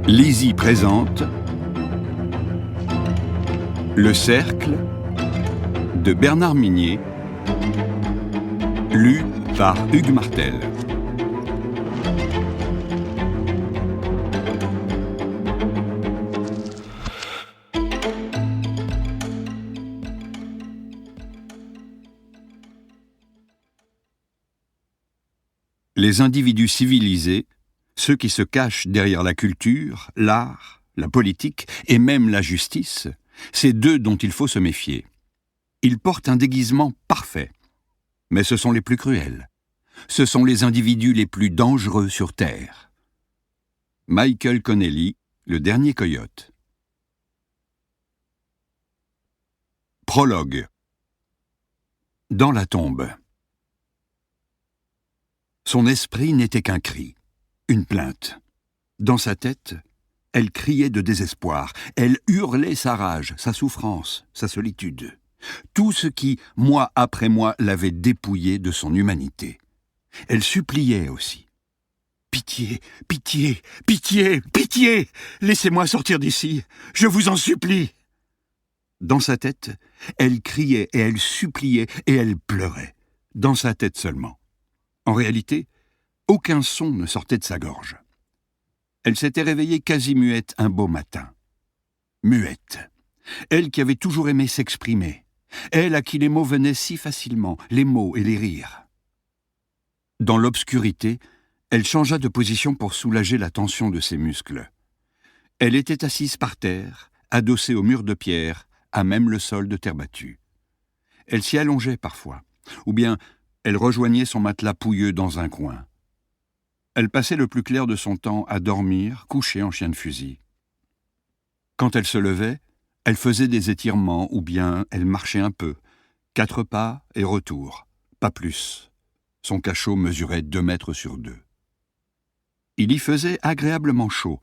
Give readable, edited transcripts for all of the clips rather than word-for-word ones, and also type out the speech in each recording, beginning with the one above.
Lizzie présente Le Cercle de Bernard Minier, lu par Hugues Martel. Les individus civilisés, ceux qui se cachent derrière la culture, l'art, la politique et même la justice, c'est d'eux dont il faut se méfier. Ils portent un déguisement parfait, mais ce sont les plus cruels. Ce sont les individus les plus dangereux sur Terre. Michael Connelly, Le dernier coyote. Prologue. Dans la tombe. Son esprit n'était qu'un cri, une plainte. Dans sa tête, elle criait de désespoir, elle hurlait sa rage, sa souffrance, sa solitude. Tout ce qui, mois après mois, l'avait dépouillée de son humanité. Elle suppliait aussi. « Pitié, pitié, pitié, pitié! Laissez-moi sortir d'ici, je vous en supplie !» Dans sa tête, elle criait et elle suppliait et elle pleurait. Dans sa tête seulement. En réalité, aucun son ne sortait de sa gorge. Elle s'était réveillée quasi muette un beau matin. Muette. Elle qui avait toujours aimé s'exprimer. Elle à qui les mots venaient si facilement, les mots et les rires. Dans l'obscurité, elle changea de position pour soulager la tension de ses muscles. Elle était assise par terre, adossée au mur de pierre, à même le sol de terre battue. Elle s'y allongeait parfois, ou bien elle rejoignait son matelas pouilleux dans un coin. Elle passait le plus clair de son temps à dormir, couchée en chien de fusil. Quand elle se levait, elle faisait des étirements ou bien elle marchait un peu, 4 pas et retour, pas plus. Son cachot mesurait 2 mètres sur 2. Il y faisait agréablement chaud.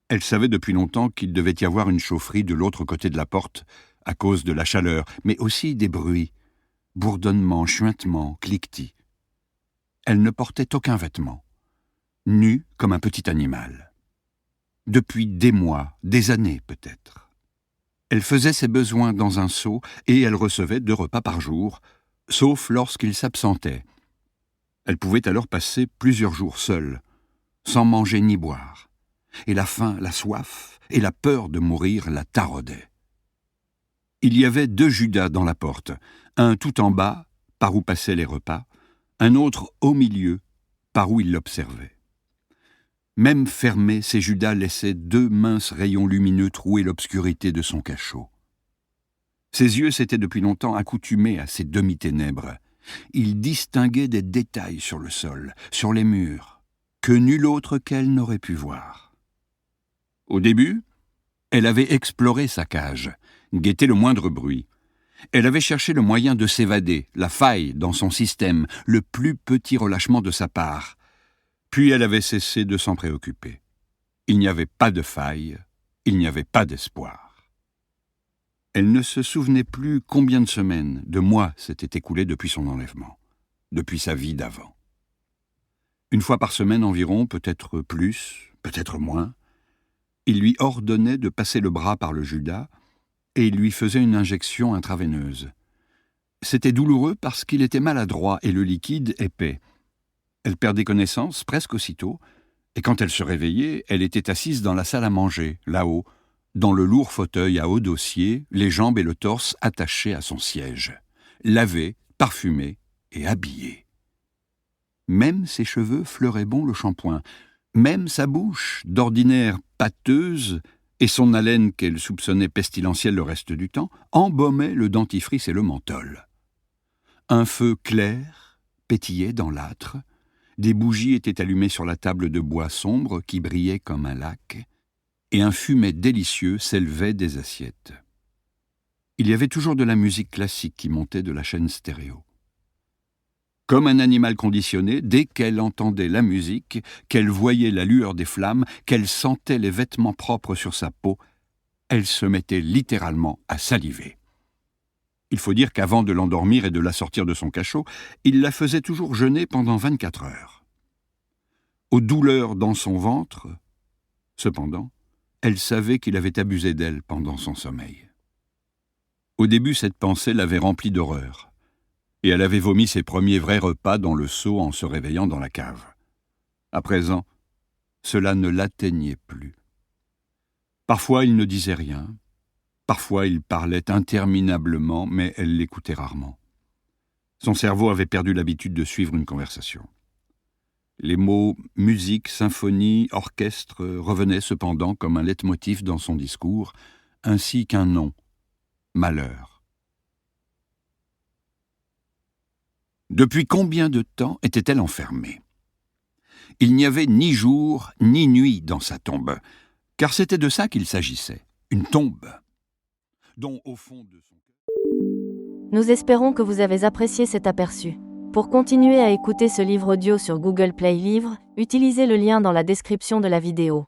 Elle savait depuis longtemps qu'il devait y avoir une chaufferie de l'autre côté de la porte à cause de la chaleur, mais aussi des bruits, bourdonnements, chuintements, cliquetis. Elle ne portait aucun vêtement. Nue comme un petit animal. Depuis des mois, des années peut-être. Elle faisait ses besoins dans un seau et elle recevait 2 repas par jour, sauf lorsqu'il s'absentait. Elle pouvait alors passer plusieurs jours seule, sans manger ni boire. Et la faim, la soif et la peur de mourir la taraudaient. Il y avait 2 Judas dans la porte, un tout en bas, par où passaient les repas, un autre au milieu, par où il l'observait. Même fermés, ces Judas laissaient 2 minces rayons lumineux trouer l'obscurité de son cachot. Ses yeux s'étaient depuis longtemps accoutumés à ces demi-ténèbres. Il distinguait des détails sur le sol, sur les murs, que nul autre qu'elle n'aurait pu voir. Au début, elle avait exploré sa cage, guetté le moindre bruit. Elle avait cherché le moyen de s'évader, la faille dans son système, le plus petit relâchement de sa part. Puis elle avait cessé de s'en préoccuper. Il n'y avait pas de faille, il n'y avait pas d'espoir. Elle ne se souvenait plus combien de semaines, de mois s'étaient écoulés depuis son enlèvement, depuis sa vie d'avant. 1 fois par semaine environ, peut-être plus, peut-être moins, il lui ordonnait de passer le bras par le Judas et il lui faisait une injection intraveineuse. C'était douloureux parce qu'il était maladroit et le liquide épais. Elle perdait connaissance presque aussitôt, et quand elle se réveillait, elle était assise dans la salle à manger, là-haut, dans le lourd fauteuil à haut dossier, les jambes et le torse attachés à son siège, lavée, parfumée et habillée. Même ses cheveux fleuraient bon le shampoing, même sa bouche, d'ordinaire pâteuse, et son haleine qu'elle soupçonnait pestilentielle le reste du temps, embaumaient le dentifrice et le menthol. Un feu clair pétillait dans l'âtre, des bougies étaient allumées sur la table de bois sombre qui brillait comme un lac, et un fumet délicieux s'élevait des assiettes. Il y avait toujours de la musique classique qui montait de la chaîne stéréo. Comme un animal conditionné, dès qu'elle entendait la musique, qu'elle voyait la lueur des flammes, qu'elle sentait les vêtements propres sur sa peau, elle se mettait littéralement à saliver. Il faut dire qu'avant de l'endormir et de la sortir de son cachot, il la faisait toujours jeûner pendant 24 heures. Aux douleurs dans son ventre, Cependant, elle savait qu'il avait abusé d'elle pendant son sommeil. Au début, cette pensée l'avait remplie d'horreur, et elle avait vomi ses premiers vrais repas dans le seau en se réveillant dans la cave. À présent, cela ne l'atteignait plus. Parfois, il ne disait rien. Parfois, il parlait interminablement, mais elle l'écoutait rarement. Son cerveau avait perdu l'habitude de suivre une conversation. Les mots musique, symphonie, orchestre revenaient cependant comme un leitmotiv dans son discours, ainsi qu'un nom, malheur. Depuis combien de temps était-elle enfermée ? Il n'y avait ni jour ni nuit dans sa tombe, car c'était de ça qu'il s'agissait, une tombe, dont au fond de son cœur... Nous espérons que vous avez apprécié cet aperçu. Pour continuer à écouter ce livre audio sur Google Play Livres, utilisez le lien dans la description de la vidéo.